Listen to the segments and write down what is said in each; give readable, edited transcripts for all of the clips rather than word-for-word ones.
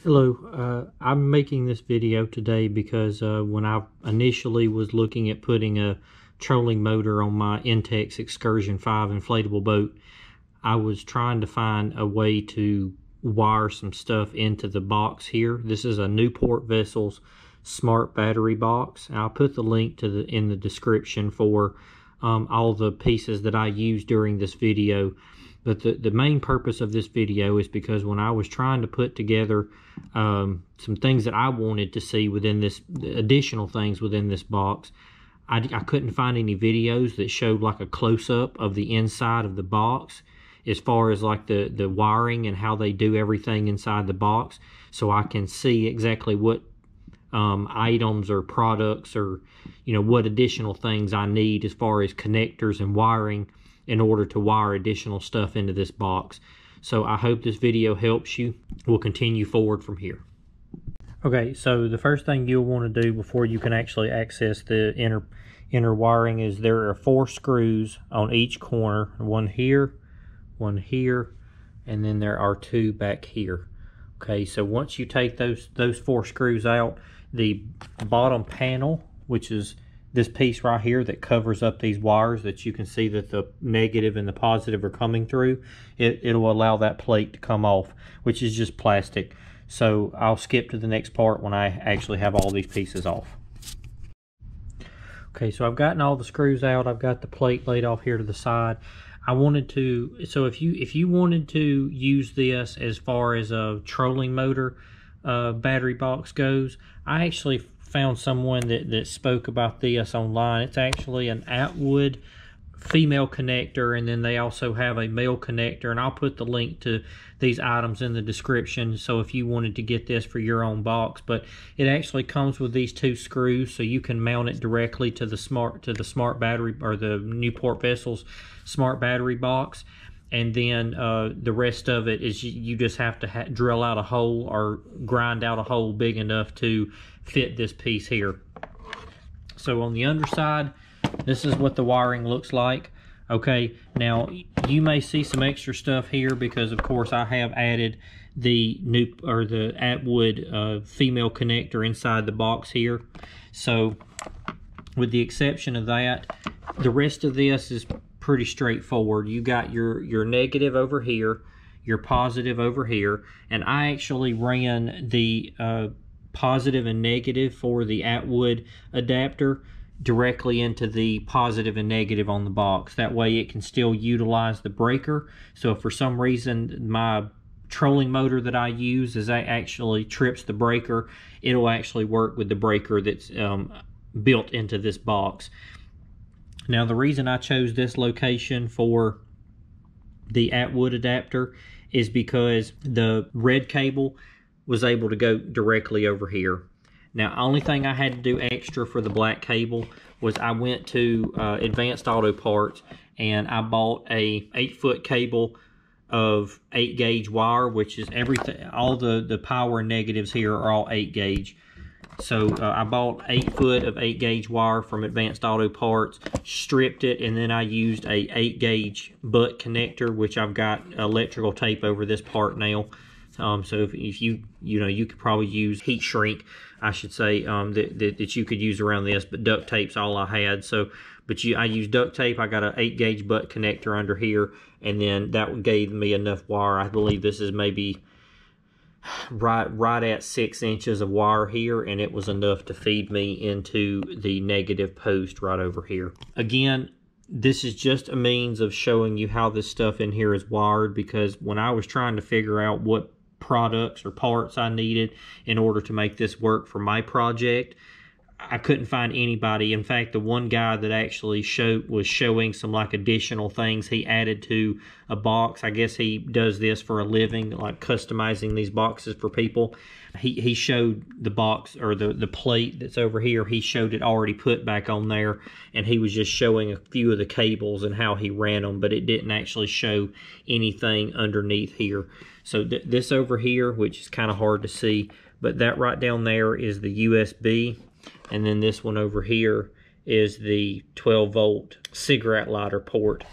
Hello, I'm making this video today because when I initially was looking at putting a trolling motor on my Intex Excursion 5 inflatable boat, I was trying to find a way to wire some stuff into the box here. This is a Newport Vessels smart battery box. I'll put the link to in the description for all the pieces that I used during this video. But the main purpose of this video is because when I was trying to put together some things that I wanted to see within this, additional things within this box, I couldn't find any videos that showed like a close-up of the inside of the box as far as like the wiring and how they do everything inside the box, so I can see exactly what items or products or what additional things I need as far as connectors and wiring in order to wire additional stuff into this box. So I hope this video helps you. We'll continue forward from here. Okay, so the first thing you'll want to do before you can actually access the inner wiring is there are 4 screws on each corner, one here, and then there are 2 back here. Okay, so once you take those 4 screws out, the bottom panel, which is this piece right here that covers up these wires that you can see that the negative and the positive are coming through, it'll allow that plate to come off, which is just plastic. So I'll skip to the next part when I actually have all these pieces off. Okay, so I've gotten all the screws out. I've got the plate laid off here to the side. I wanted to, so if you wanted to use this as far as a trolling motor battery box goes, I actually found someone that spoke about this online. It's actually an Attwood female connector, and then they also have a male connector, and I'll put the link to these items in the description, so if you wanted to get this for your own box. But it actually comes with these 2 screws, so you can mount it directly to the smart battery, or the Newport Vessels smart battery box. And then the rest of it is you just have to drill out a hole or grind out a hole big enough to fit this piece here. So on the underside, this is what the wiring looks like. Okay, now you may see some extra stuff here because of course I have added the Attwood female connector inside the box here. So with the exception of that, the rest of this is pretty straightforward. You got your negative over here, your positive over here, and I actually ran the positive and negative for the Attwood adapter directly into the positive and negative on the box. That way it can still utilize the breaker. So if for some reason my trolling motor that I use actually trips the breaker, it'll actually work with the breaker that's built into this box. Now the reason I chose this location for the Attwood adapter is because the red cable was able to go directly over here. Now only thing I had to do extra for the black cable was I went to Advanced Auto Parts and I bought a 8-foot cable of 8 gauge wire, which is everything, all the power and negatives here are all 8 gauge. So I bought 8 foot of 8 gauge wire from Advanced Auto Parts, stripped it, and then I used a 8 gauge butt connector, which I've got electrical tape over this part now. So if you could probably use heat shrink, I should say, that you could use around this, but duct tape's all I had. So, I used duct tape. I got an 8 gauge butt connector under here, and then that gave me enough wire. I believe this is maybe right at 6 inches of wire here, and it was enough to feed me into the negative post right over here. Again, this is just a means of showing you how this stuff in here is wired, because when I was trying to figure out what products or parts I needed in order to make this work for my project, I couldn't find anybody. In fact, the one guy that actually was showing some like additional things he added to a box. I guess he does this for a living, like customizing these boxes for people. He showed the box, or the plate that's over here, he showed it already put back on there, and he was just showing a few of the cables and how he ran them, but it didn't actually show anything underneath here. So this over here, which is kind of hard to see, but that right down there is the USB. And then this one over here is the 12-volt cigarette lighter port.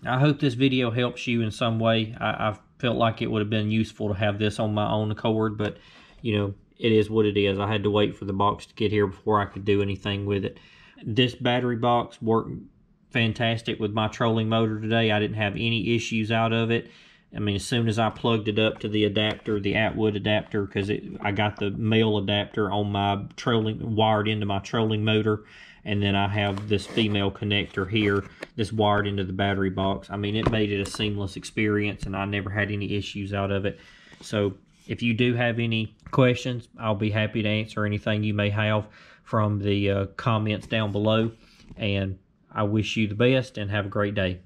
I hope this video helps you in some way. I've felt like it would have been useful to have this on my own accord, but you know, it is what it is. I had to wait for the box to get here before I could do anything with it. This battery box worked fantastic with my trolling motor today. I didn't have any issues out of it. I mean, as soon as I plugged it up to the adapter, the Attwood adapter, because I got the male adapter on my trolling, wired into my trolling motor, and then I have this female connector here that's wired into the battery box. I mean, it made it a seamless experience, and I never had any issues out of it. So if you do have any questions, I'll be happy to answer anything you may have from the comments down below. And I wish you the best and have a great day.